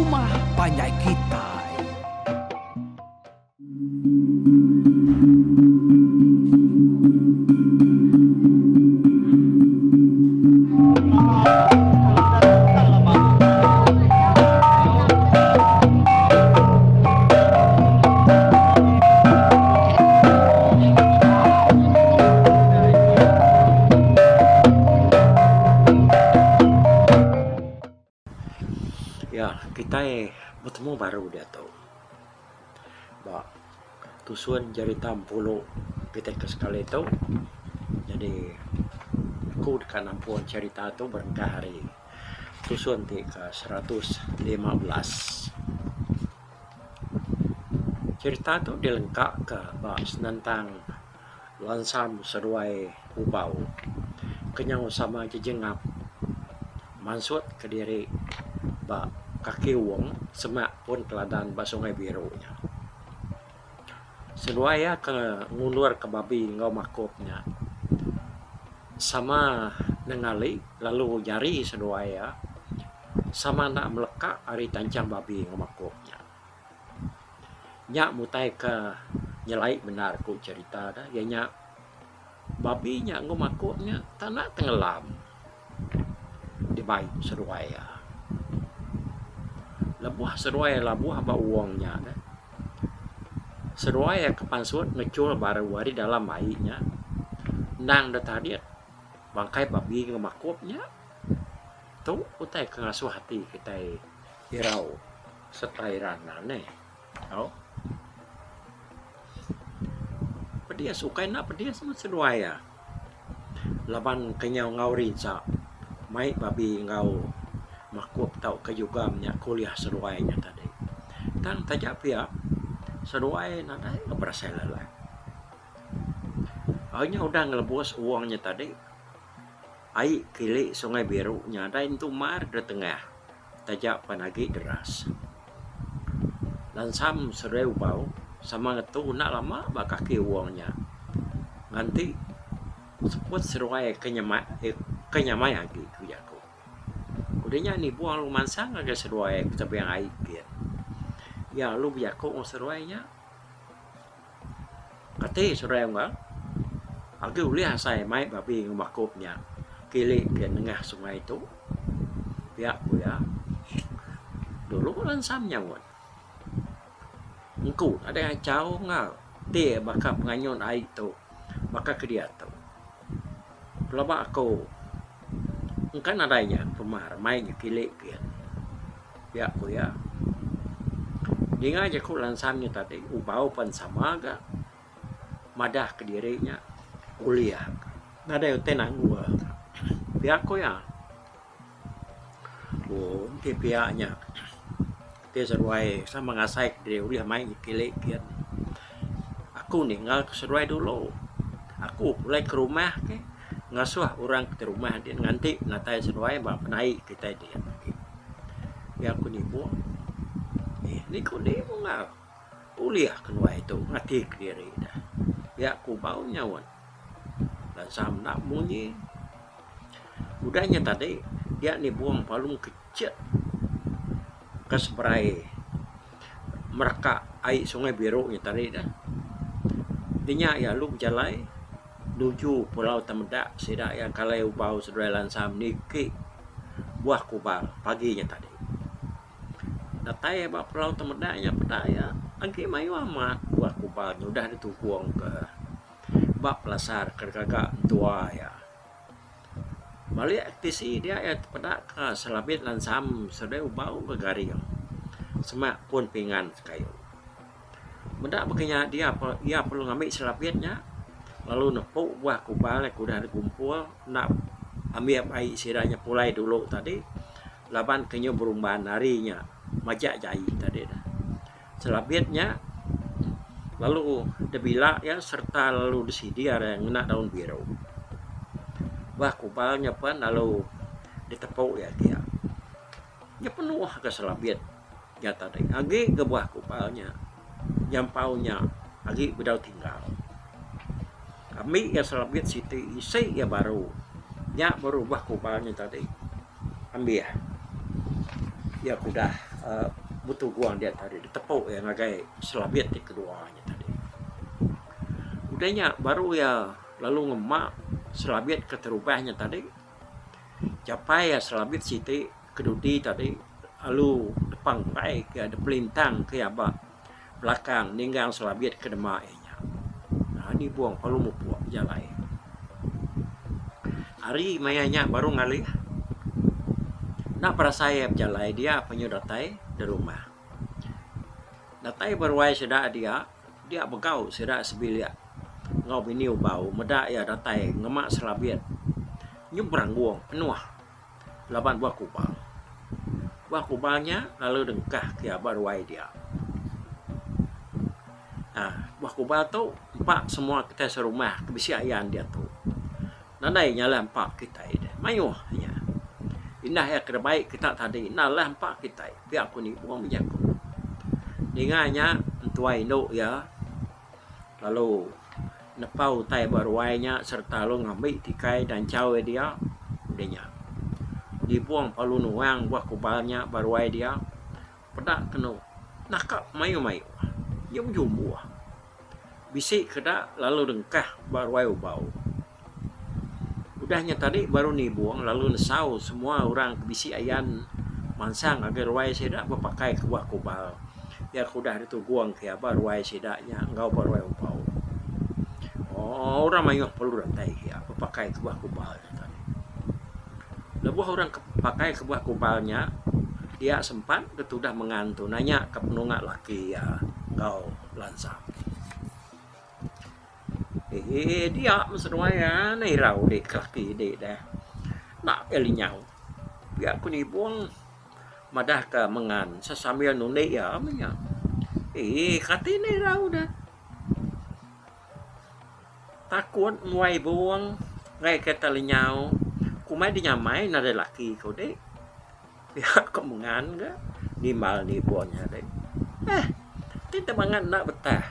Rumah Panjai Kitai. Ya, kita bertemu baru dia tahu. Bah, tusuan jari tampulo kita ke sekali itu. Jadi aku dekat nampuan cerita tu berengkah hari. Tusuan ti ke 115. Cerita tu dilengkap ke bahas tentang lansam seruai ubau. Kenyang sama jejengap. Mansut ke diri ba kaki wong semak pun teladan ba Sungai Biru nya. Seduaya ke ngundur ke babi ngau makopnya. Sama nengali lalu jari seduaya sama nak melekat hari tancang babi ngau makopnya. Nyak mutai ke nyelai benar ku cerita dah. Ya nyak babi nya ngau makopnya tanak tenggelam di baik seduaya. Labuh seruai labuh apa uangnya dah. Seruai kepansut ngecul baru wari dalam airnya. Nang dah tadi bangkai babi ngemakopnya. Tu utai kengasuh hati kita irau setairan nane. Oh. Pedia sukai nak pedia sama seruai ya. Laban kenyau ngauri sa mai babi ngau makuk tau ke juga minyak kuliah seruainya tadi. Tang tajak pihak seruai nada berasa lelah. Hanya udah ngelebus uangnya tadi. Air kili Sungai Biru nya ada itu mar di tengah. Tajak panagi deras. Lansam seruai ubau sama ngetu nak lama bakaki uangnya. Nanti sebut seruai kenyamai lagi kuyaku. Udahnya ni buang lu mansang agak seruai tapi yang air dia. Ya lu biar kau seruainya. Kata seruai enggak. Aku lihat saya mai babi ngumakopnya. Kili ke tengah sungai itu. Ya ya. Dulu lansamnya wan. Engkau ada yang jauh enggak. Dia bakal penganyun air itu. Bakal ke dia tu. Pelabak aku. Kan adanya rumah ramainya kilik pian. Ya aku ya. Dengar aja ku lansamnya tadi ubau pan sama ga madah ke dirinya kuliah. Nada yang tenang gua. Pihak aku ya. Oh, ke pihaknya. Dia seruai sama ngasai ke diri uliah main kilik pian. Aku tinggal ke seruai dulu. Aku mulai ke rumah ke. Ngasuh orang ke rumah dia nganti natai seruai bak naik kita dia. Ya aku ni buang. Ni ku ni bunga. Kuliah kenua itu ngati ke diri dah. Ya aku bau nyawan. Dan sam nak bunyi. Udahnya tadi dia ni buang palung kecil. Keseberai mereka air Sungai Biru nya tadi dah. Dinya ya lu berjalan menuju Pulau Temedak sidak yang kalai ubau seduai lansam niki buah kubal paginya tadi. Datai ba Pulau Temedaknya pedaya angki mayu amat buah kubalnya udah ditukuang ke bak pelasar ke kakak tua ya. Balik aktisi dia ya pedak ke selabit lansam seduai ubau ke garing. Semak pun pingan kayu. Mendak begini dia perlu ngambil selabitnya. Lalu nepuk buah kubal yang udah dikumpul nak ambil air siranya pulai dulu tadi laban kenyo berumbahan harinya majak jai tadi dah selabitnya lalu debila ya serta lalu disidi ada yang kena daun biru buah kubalnya pun lalu ditepuk ya dia ya penuh ke selabit ya tadi agi ke buah kubalnya yang paunya agi bedau tinggal. Kami ya selabit siti isi ya baru. Ya berubah kupalnya tadi. Ambil ya. Ya kudah. butuh guang dia tadi ditepuk yang ngagai selabit di keduanya tadi. Udahnya baru ya lalu ngemak selabit keterubahnya tadi. Capai ya selabit siti kedudi tadi lalu depan baik ya ada pelintang ke apa belakang ninggang selabit ke demaknya. Nah ini buang palu mau buang jalan. Hari mayanya baru ngalih. Nak para saya berjalan dia penyudatai di rumah. Datai berwai sedak dia begau sedak sebilia. Ngau bini bau medak ya datai ngemak selabit. Nyebrang buang penuh. Laban buah kubal. Buah kubalnya lalu dengkah ke berwai dia. Nah, buah kubal tu empat semua kita serumah kebisiayan dia tu. Nanai nyala empat kita ini. Mayuh ya. Indah ya terbaik kita tadi. Nalah empat kita. Biar aku ni buang minyak. Dinganya tuai no ya. Lalu nepau tai berwainya serta lo ngambil tikai dan cawe dia. Udahnya. Dibuang palu nuang buah kubalnya berwai dia. Pedak kena. Nakak mayu-mayu. Jum-jum buah. Bisik kedak lalu dengkah berwai ubau. Udahnya tadi baru nih buang lalu nesau semua orang kebisi ayan mansang agar ruai sedak berpakai ke buah kubal. Ya kudah itu guang ke apa ruai sedaknya engkau berwai ubau. Oh orang mayuh perlu rantai ya berpakai ke buah kubal tadi. Lebuh orang pakai ke buah kubalnya dia sempat ketudah mengantu nanya ke penungak laki ya engkau lansam. Dia meseruaya nairau dek kaki dek dah. Nak elinyau. Biar aku ni buang madah ke mengan sesambil nunik ya amanya. Kati nairau dah. Takut muai buang ngai kata linyau. Kumai dinyamai nada laki kau dek. Biar kau mengan ke ni mal ni buangnya dek. Tidak mengan nak betah.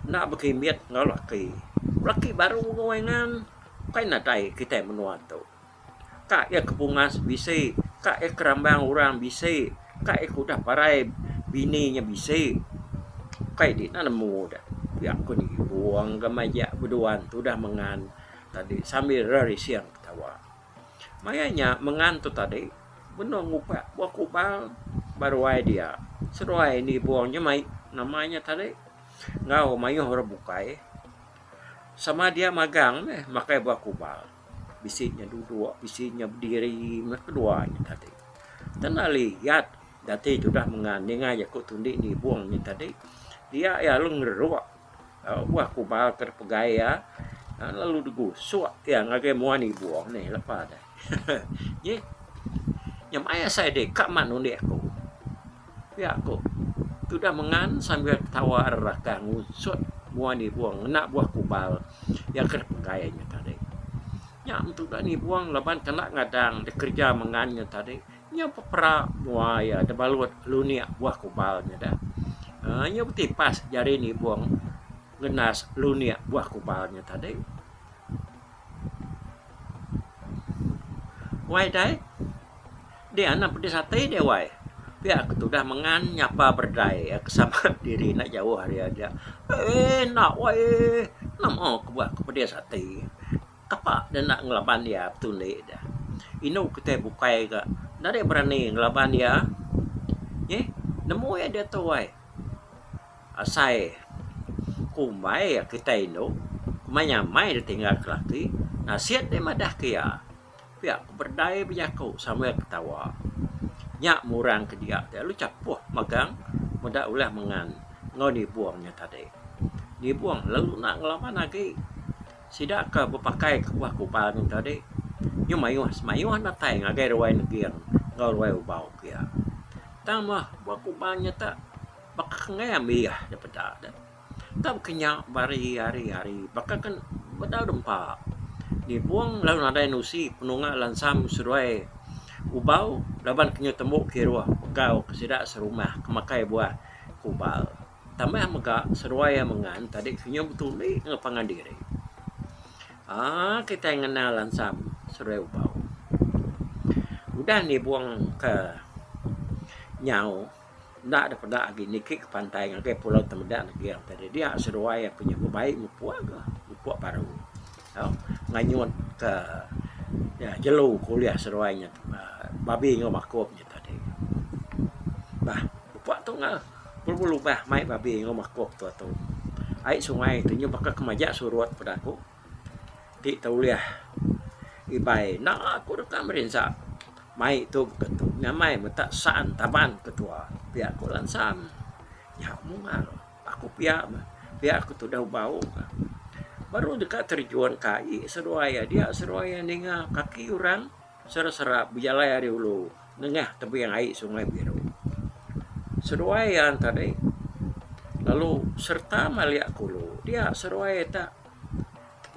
Nak berkimiat ngau laki. Laki baru ngawengan. Kai nadai kita menua tu. Kak ya kepungas bisi. Kak ya kerambang orang bisi. Kak ya kudah parai bininya bisi. Kai di na nemu dah. Biar aku ni buang ke majak berduaan tu dah mengan tadi sambil rari siang ketawa. Mayanya mengan tu tadi benar ngupak buah kubal baru dia. Seruai ni buangnya mai namanya tadi. Ngau mayuh orang bukai sama dia magang makai buah kubal bisiknya duduk bisiknya berdiri keduanya tadi tanah lihat dati sudah mengandeng aja kok tundik ni buangnya tadi dia ya lu ngeruk buah kubal terpegai ya lalu digusuk ya ngagai mua ni buang nih lepas dah ye nyam ayah saya dekat mana ni aku ya aku sudah mengan sambil ketawa raka ngusut mua ni buang nak buah kubal yang kerpegainya tadi. Nya untuk ni buang laban kena ngadang dikerja mengannya tadi. Nya pepera mua ya debalut lunia buah kubalnya dah. Nya betul pas jari ni buang ngenas lunia buah kubalnya tadi. Wai dai. Dia anak pedis sate dia wai. Biar aku sudah mengan nyapa berdai ya kesama diri nak jauh hari aja. Nak wai nam ke buat kepada sate. Kapak dan nak ngelaban dia betul dah. Ino kita bukai ke. Dari berani ngelaban dia. Nemu ya dia tu wai. Asai kumai ya kita ino. Kumai nyamai dia tinggal kelaki. Nasihat dia madah kia. Biar aku berdai berjaku sambil ketawa. Nyak murang ke dia lu capuh magang muda ulah mengan ngau ni buangnya tadi ni buang lalu nak ngelawan lagi sidak ke berpakai ke buah kupal ni tadi nyu mayuh nak tai ngagai ruai negiang ngau ruai ubau kia tamah buah kupalnya tak bakal ngai ambiah daripada dah tak kenyak bari hari-hari bakal kan bedal dempa ni buang lalu nadai nusi penungak lansam seruai ubau laban kena tembuk kirua pegau kesidak serumah kemakai buah kubal tambah mega seruai mengan tadi kena betul ni ngapangan diri kita mengenal lansam seruai ubau udah nih buang ke nyau ndak ada pada lagi nikik ke pantai ngagai pulau Temedak lagi yang tadi dia seruai punya baik mupuak baru nganyut ke ya jelu kuliah seruainya babi ngomakopnya tadi bah mupuak tu ngah bulu bah mai babi ngomakop tu ai sungai tu nyu bakal kemajak surut pada aku ti tauliah ibai nak aku rekam rinsa mai tu ketu nyamai metak saan taban ketua pihak ko lansam ya mungal aku pihak aku tu dah bau baru dekat terjuan kai seruaya dia seruaya ninga kaki orang serap berjalan dari ulu nengah tepi yang air sungai biru seruaya tadi lalu serta maliak kulu dia seruaya tak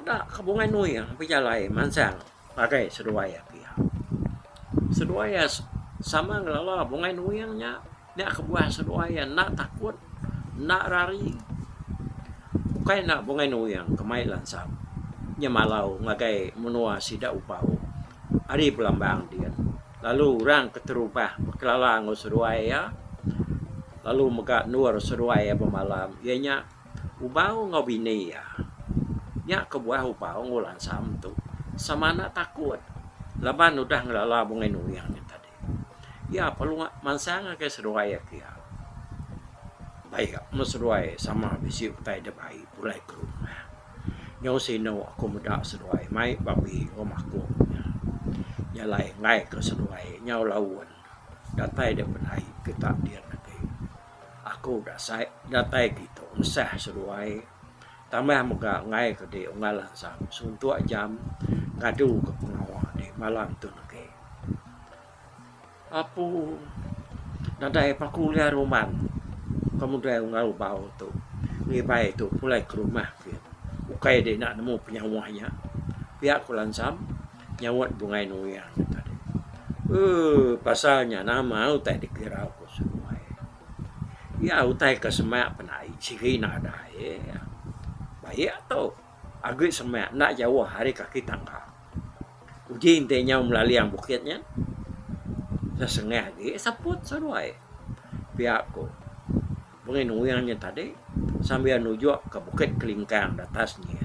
kabungan nui yang berjalan mansang pakai seruaya pihak seruaya sama ngelala bungai nuyangnya dia kebuah seruaya nak takut nak rari bukan nak bungai nuyang kemai lansam nyamalau ngagai menua sidak upau hari pelambang dia lalu orang keterubah berkelala ngu seruaya lalu megak nur seruaya pemalam ianya upau ngau bini ya nya kebuah upau ngu lansam tu sama nak takut laban udah ngelala bungai nuyangnya tadi ya perlu mansang ke seruaya kia baik seruaya sama bisi utai de baik pulai ke rumah nyau sino aku muda seruaya mai babi rumahku ya lai ngai ke seruaya nyau lawan datai de penai kita dia nanti aku dah sai datai gitu mesah seruaya tambah muka ngai ke dia ngalah sam suntuk jam ngadu ke pengawal di malam tu nanti apu nadai pakulia roman kemudian ngalu bau tu ngibai tu mulai ke rumah ukai dia nak nemu penyawahnya pihak kulansam nyawat bungai nuyang tadi pasalnya nama utai dikira aku semua ya utai ke semak penai sigi nada ya baik tu agak semak nak jauh hari kaki tangga uji intinya melalui yang bukitnya sesengah lagi saput seruai pihakku bungai nuyangnya tadi sambil nuju ke bukit kelingkang di atasnya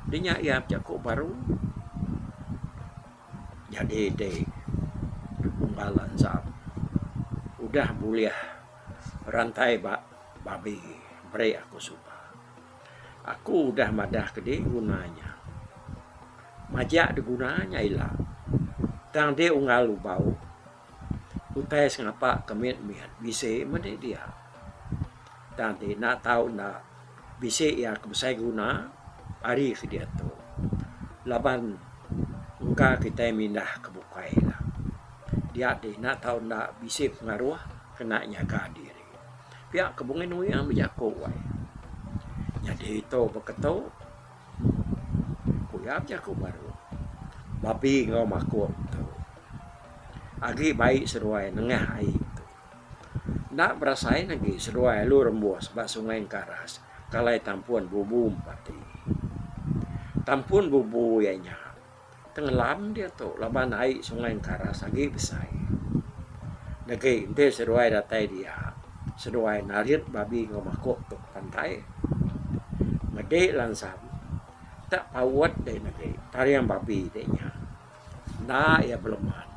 dia ya jago baru jadi deh unggalan sap udah boleh rantai babi beri aku suka aku udah madah gede gunanya majak digunanya ilah tang dia unggal bau utai ngapa kemit miat bisa mana dia tadi nak tahu nak bisa ya kebesai guna hari ke dia tu laban engkau kita mindah ke bukai lah dia deh nak tahu nak bisa pengaruh kena nyaga diri pihak kebungan yang berjaku wai jadi itu berketau kuyap jaku baru babi ngau makut tu agi baik seruai nengah air tu nak berasain lagi seruai lu rembuas bak sungai karas kalai tampuan bubu empati tampun bubu ianya tenggelam dia tu laban air sungai karas agi besar nagi ente seruai datai dia seruai narit babi ngau makut tu pantai ngede lansam tak pawat deh nagi tarian babi dehnya nah ya beleman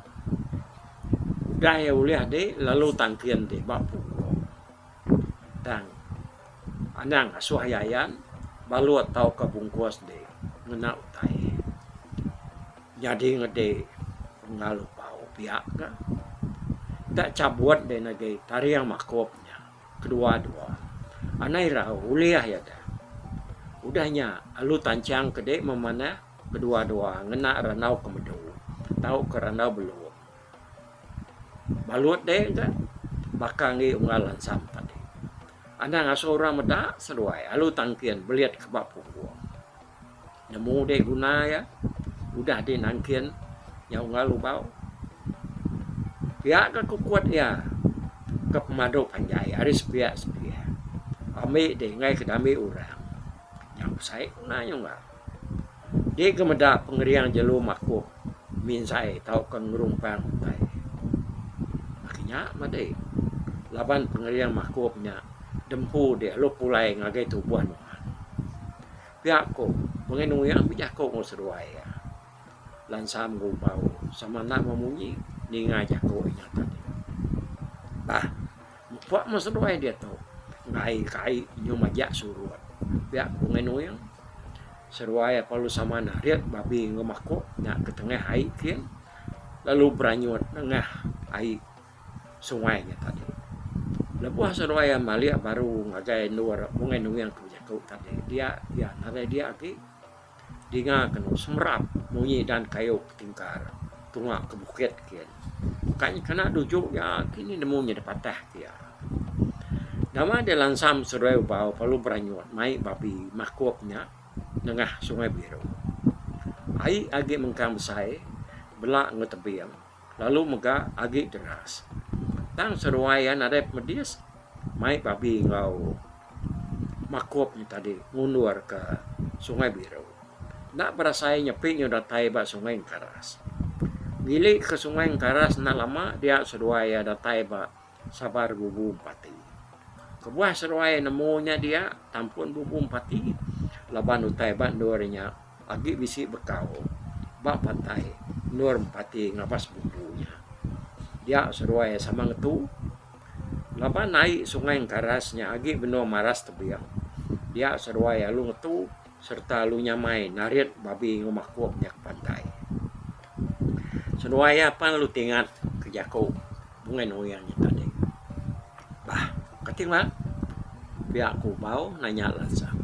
gaya uliah de lalu tangkian de bapu tang anang asuhayayan baluat tau ke bungkus de ngena utai jadi ngede ngalu pau pihak ka tak cabuat de nage tariang makopnya kedua-dua anai rau uliah ya dah udahnya alu tancang kede memana kedua-dua ngena ranau kemedu tahu ke ranau belum balut deh kan bakal ngi unggalan sam tadi anda ngasora meda seruai alu tangkian beliat ke bapu gua nemu deh guna ya udah deh nangkian yang unggalu bau pihak ke kuat ya ke pemadu panjai hari sepihak ambil deh ngai ke dami orang yang saya nanya enggak dia kemeda pengerian jelu maku min saya tahu kan ngerumpang tai akhirnya made laban pengeriang makupnya dempu dia lu pulai ngagai tubuhan pihak ko mengenuyang bijak ko seruai ya lansam go bau sama nak memunyi ni ngajak ko nya tadi bah buat seruai dia tu ngai kai nyu majak suruh pihak mengenuyang seruai palu sama nariat babi ngemako nya ke tengah hai kian lalu beranyut tengah ai sungai nya tadi lebuh seruai malia baru ngagai luar mengenuyang ku jakau tadi dia nare dia ki dinga kenu semerap munyi dan kayu tingkar tunga ke bukit kian kanya kena dujuk ya kini nemunya dapatah dia nama dia lansam seruai bau palu beranyut mai babi makopnya nengah sungai biru ai agi mengkam besai belak ngetebiang lalu mega agi deras tang seruaian ada medias mai babi ngau makopnya tadi ngundur ke sungai biru nak berasai nyepi nyoda tai ba sungai karas gili ke sungai karas nak lama dia seruai ada tai ba sabar bubu pati kebuah seruai nemunya dia tampun bubu pati laban utai ba dornya agi bisi bekau ba pantai nur pati ngapas bubunya dia seruai sama ngetu laban naik sungai karasnya agi beno maras tebiang dia seruai lu ngetu serta lu nyamai narit babi ngumakupnya ke pantai seruai apa lu tingat ke jako bungai noyangnya tadi bah ketinggal pihak ku bau nanya langsung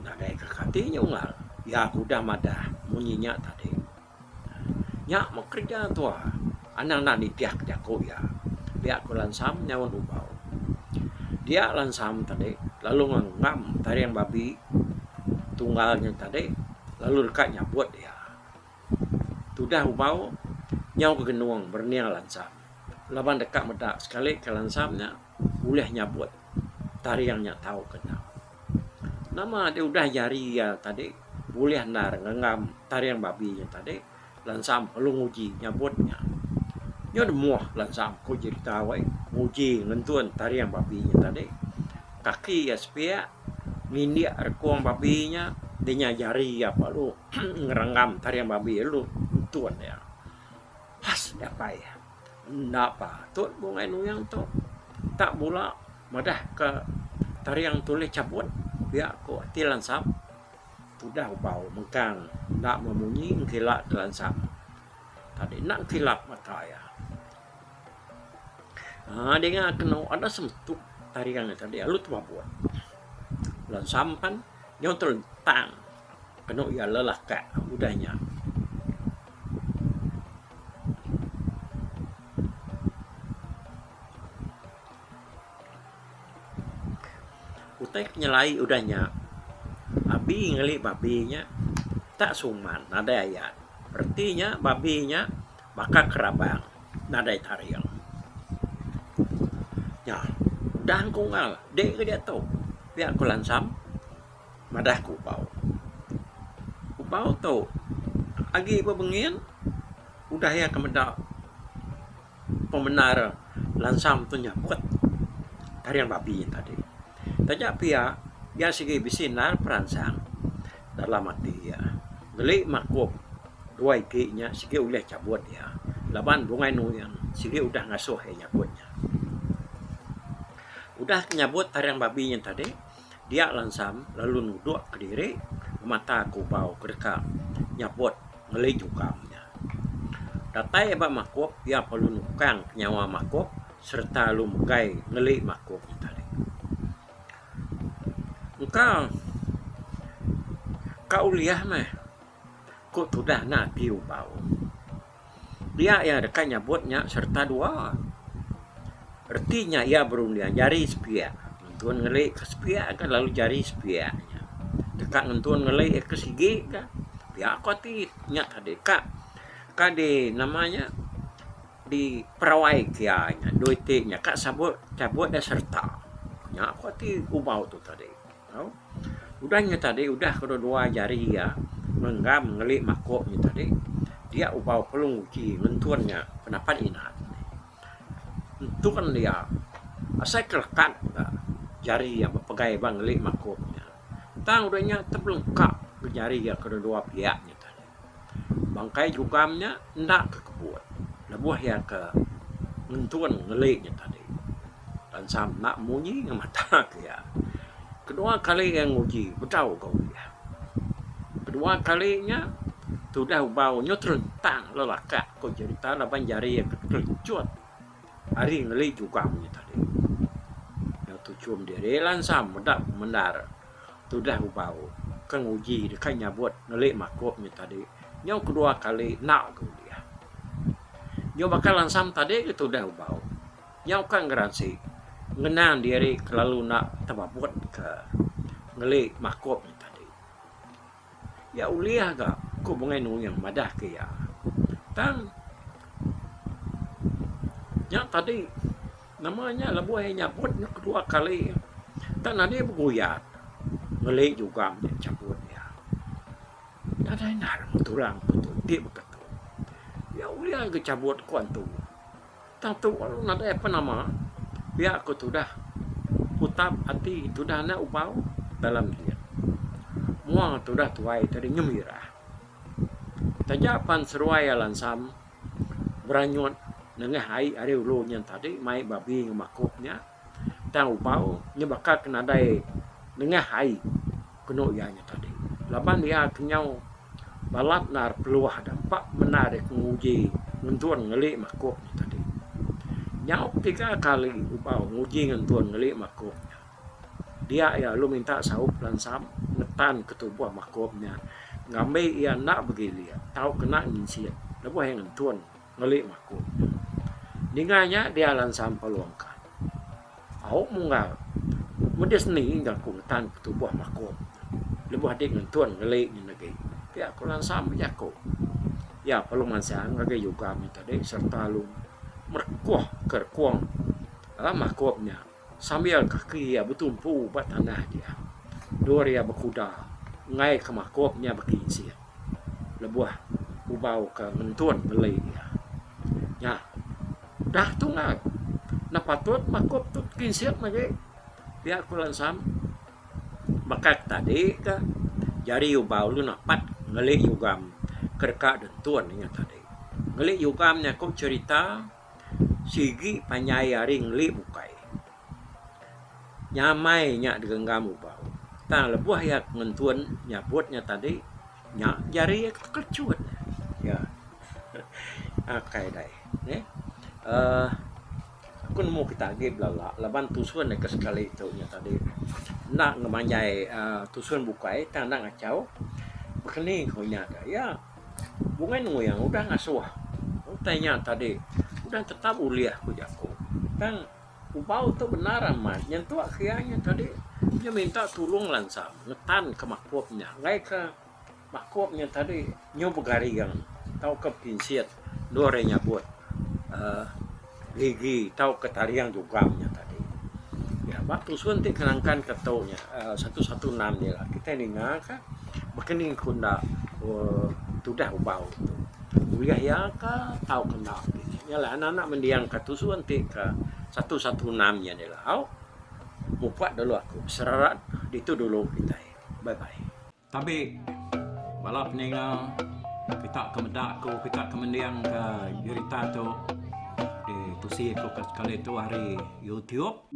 nadai ke katinya ungal ya udah madah munyinya tadi nya mau kerja tua anang nani tiak jako ya pihak ku lansam nyawan ubau dia lansam tadi lalu ngam tari yang babi tunggalnya tadi lalu dekat nyabut dia sudah ubau nyau ke genuang berniang lansam laban dekat medak sekali ke lansamnya boleh nyabut tari yang nyak tahu kenal nama dia udah jari ya tadi boleh nar ngam tari yang babinya tadi lansam perlu nguji nyabutnya nyo demuah lansam ko cerita wai nguji ngentuan tari yang babinya tadi kaki ya sepia mindia rekuang babinya dia jari apa lu ngerengam tari yang babi lu tuan ya pas apa ya napa tuh bungai nuyang tuh tak bola madah ke tari yang tulis cabut biar ko tilansam sudah bau mengkang nak memunyi kilap lansam tadi nak kilap mata ya dia kena ada sentuh tarian tadi lu tuh buat lansam pan yang terlentang kena ya lelah kak udahnya utai nyelai udahnya abi ngeli babinya tak suman ada ayat artinya babinya bakal kerabang nadai tariang ya udah kungal dek ke dia tahu biar ku lansam madah ku bau tuh agi bebengin udah ya kemedak pembenar lansam tuh nyabut tarian babi tadi tajak pia ya segi bisinar peransang dalam hati ya geli makup dua ikinya segi udah cabut ya laban bungai nuyang segi udah ngasuh ya nyabutnya udah nyabut tarian babinya tadi dia lansam lalu nuduk ke diri mata aku bau kedekam nyabut ngeli jukamnya datai ba makup ya perlu nukang nyawa makup serta lu megai ngeli makupnya tadi kau lihat mah kok sudah nabi bau dia yang dekat nyabutnya serta dua artinya ia berundian jari sepia ngentuan ngelai ke sepia kan lalu jari sepianya dekat ngentuan ngelai ke sigi kan pihak koti nyak tadi kade namanya di perawai kianya doiteknya kak sabut cabut dan serta nyak koti ubau tuh tadi tahu udahnya tadi udah kedua jari ya menggam ngelik makoknya tadi dia ubau pelung uji ngentuannya pendapat inat Itu kan dia asai kelekat jari yang berpegai bang ngelik makopnya. Tang udahnya terbelengkap ke jari ya kedua pihaknya tadi. Bangkai jugamnya ndak ke kebun. Lebuah ya ke ngentuan ngeliknya tadi. Dan sam nak munyi ngemata ke ya. Kedua kali yang uji betau kau ya. Kedua kalinya sudah baunya terentang lelakak kau cerita lapan jari yang kecut. Hari ngelik jugamnya tadi. Yang tujuan dia lansam mendar. Sudah bau kan uji dekat nyabut ngelik makopnya tadi. Yang kedua kali nak kau dia. Yang bakal lansam tadi itu sudah bau. Yang kan garansi ngenang diri kelalu nak tababut ke ngelik makopnya tadi. Ya uliah gak ko bungai nu yang madah ke ya. Tang yang tadi namanya lebuh yang nyabut yang kedua kali. Tang nanti bergoyat ngelik juga cabut ya. Ada nar turang betul dia begitu. Ya uliah ke cabut kuan tu. Tang tu ada apa nama? Biar aku sudah putap hati sudah nak ubau dalam dia. Muang sudah tuai tadi nyemira. Tajapan seruai lansam beranyut nengah hai ada ulunya tadi mai babi ngemakupnya. Tang ubau nyebakar kena dai nengah hai keno ianya tadi. Laban dia kenyau balap nar peluah dampak menarik menguji ngentuan ngelik makupnya tadi. Nyau 3 kali ubau nguji ngentuan ngelik makopnya. Dia ya lu minta saup lansam ngetan ketubuh makopnya. Ngambil ia nak begini ya. Tahu kena nginsiat. Lepas yang ngentuan ngelik makopnya. Ninganya dia lansam peluangkan. Aku mungal. Mudah seni enggak ku ngetan ketubuh makopnya. Lepas dia ngentuan ngeliknya lagi. Dia aku lansam jago. Ya peluang siang lagi juga minta deh serta lu merkuah kerkuang makopnya sambil kaki ya bertumpu buat tanah dia. Dua dia berkuda ngai ke makopnya berkinsi. Lebuah ubau ke mentuan beli dia. Ya dah tu ngai. Napatut makop tu kinsi lagi. Dia aku lansam bakat tadi ke jari ubau lu napat ngelik yugam kerka dan tuan nya tadi. Ngelik yugamnya kau cerita sigi panyai aring li bukai. Nyamai nya digenggam ubau. Tang lebuah ya ngentuan nyabutnya tadi nya jari kecut. Ya. Akai dai. Aku nemu kita gib lala laban tusuan ke sekali itu nya tadi. Nak ngemanyai tusuan bukai tang nak ngacau. Berkening kau nya ya. Bunga nu yang udah ngasuh. Tanya tadi udah tetap uliah ku jago. Kan ubau tu benar amat. Yang tu akhirnya tadi dia minta tolong lansam ngetan ke makopnya. Ngai ke makopnya tadi nyu begariang tau ke pinsiat dorenya buat gigi tau ke tariang jugamnya tadi. Ya waktu suntik kenangkan ketaunya 116 dia lah. Kita ni ngaka bekening kunda sudah ubau tu. Uliah ya ka tau kena. Yalah anak-anak mendiang ke tusuan ti ke 116-nya dia lah. Au mupat dulu aku serarat itu dulu kita. Bye bye. Tapi balap ninga kita kemedak ko kita kemendiang ke cerita tu di tusi ko kali tu hari YouTube.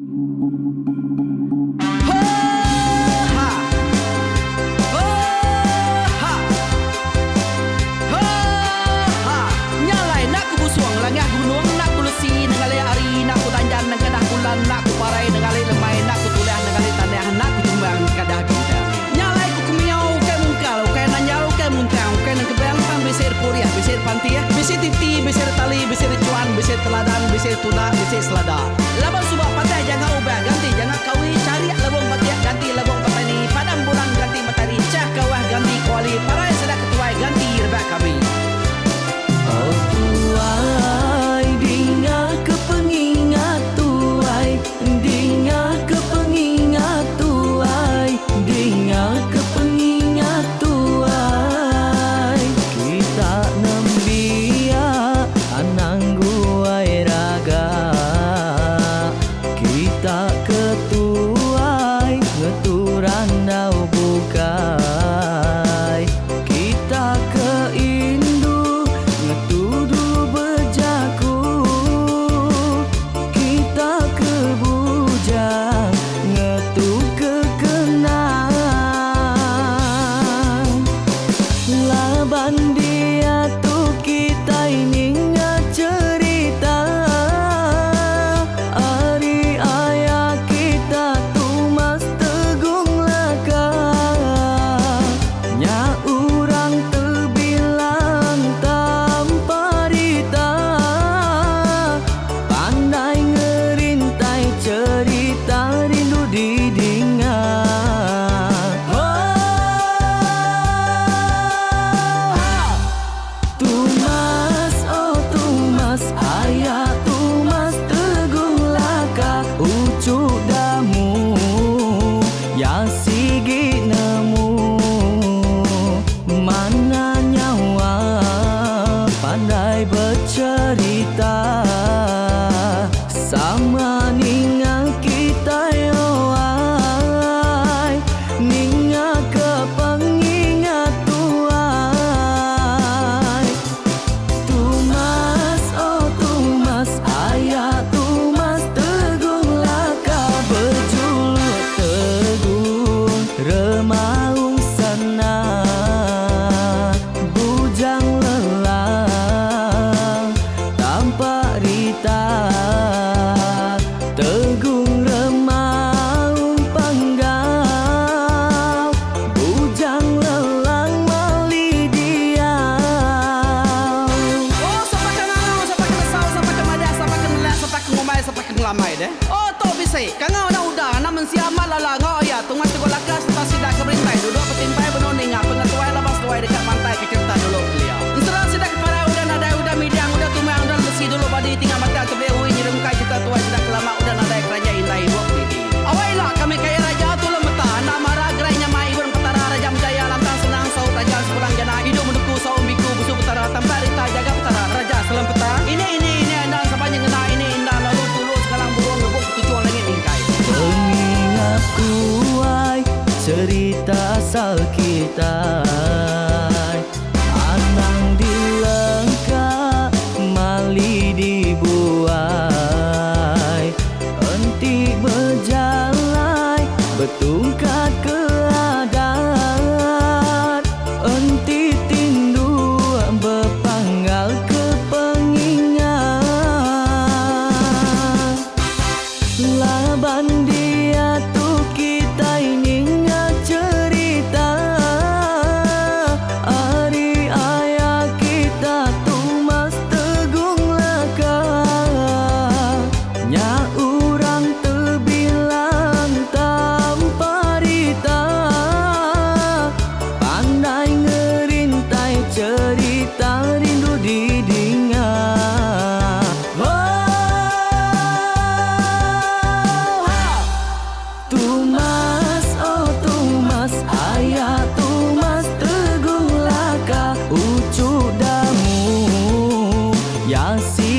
Langah gunung nak kulusi nengali ari nak kutanjan nang kadah bulan nak kuparai nengali lemai nak kutulah nengali tanah nak kutumbang kadah kita nyalai ku kumiau ke mungkal ke nanjau ke muntang ke nang kebang pang besir puriah besir pantiah besir titi besir tali besir cuan besir teladan besir tuna besir selada labang subak patah jangan ubah ganti jangan kawi cari labang patah ganti labang patani padam bulan ganti matahari cah kawah ganti kuali parai sedak ketuai ganti rebak kami. Oh tuai, dinga kepengingat tuai, dinga kepengingat tuai, dinga kepengingat tuai. Kita nembia anang guai raga. cerita sama ninga kita yo ai, ninga ke pengingat tuai. Tumas oh tumas ayah tumas tegung laka berjuluk tegung remaung sana bujang lelang tanpa rita. Tegung remaung panggau bujang lelang mali diau. Oh, siapa kangau, siapa kesau, siapa kemadah, siapa kenelah, siapa ngomai, siapa ngelamai deh. Oh, to bisa. Kangau na udah, namun siapa lala ngau ya. Tungas tegol lakas, kita sidak keberintai. Duduk petimpai benoning, pengatuai labas tuai dekat pantai kecerita dulu beliau. Inserah sidak para udah nada udah midang udah tumang udah besi dulu badi tinggal mata kebehui nyirum kai kita tuai sidak lama udah nada kerajaan indai buat didi. Awailah kami kaya raja tu lemeta, nak marah gerainya mai burung petara raja jaya lantang senang saut raja sepulang jana hidup menduku saum biku busu petara tanpa rita jaga petara raja selam peta. Ini andang sepanjang ngena ini indah lalu tulus kalang burung ngebuk tujuan langit ingkai. Pengingat tuai cerita asal kita anang dilengkap mali dibuai enti berjalan betungkat ke adat enti tindu berpanggal ke pengingat laban dia tu kita ingat cerita hari ayah kita tumas tegung laka nya urang terbilang tanpa rita pandai ngerintai cerita rindu didingat. Tumas oh tumas ayah tumas tegung laka ucuk damu ya si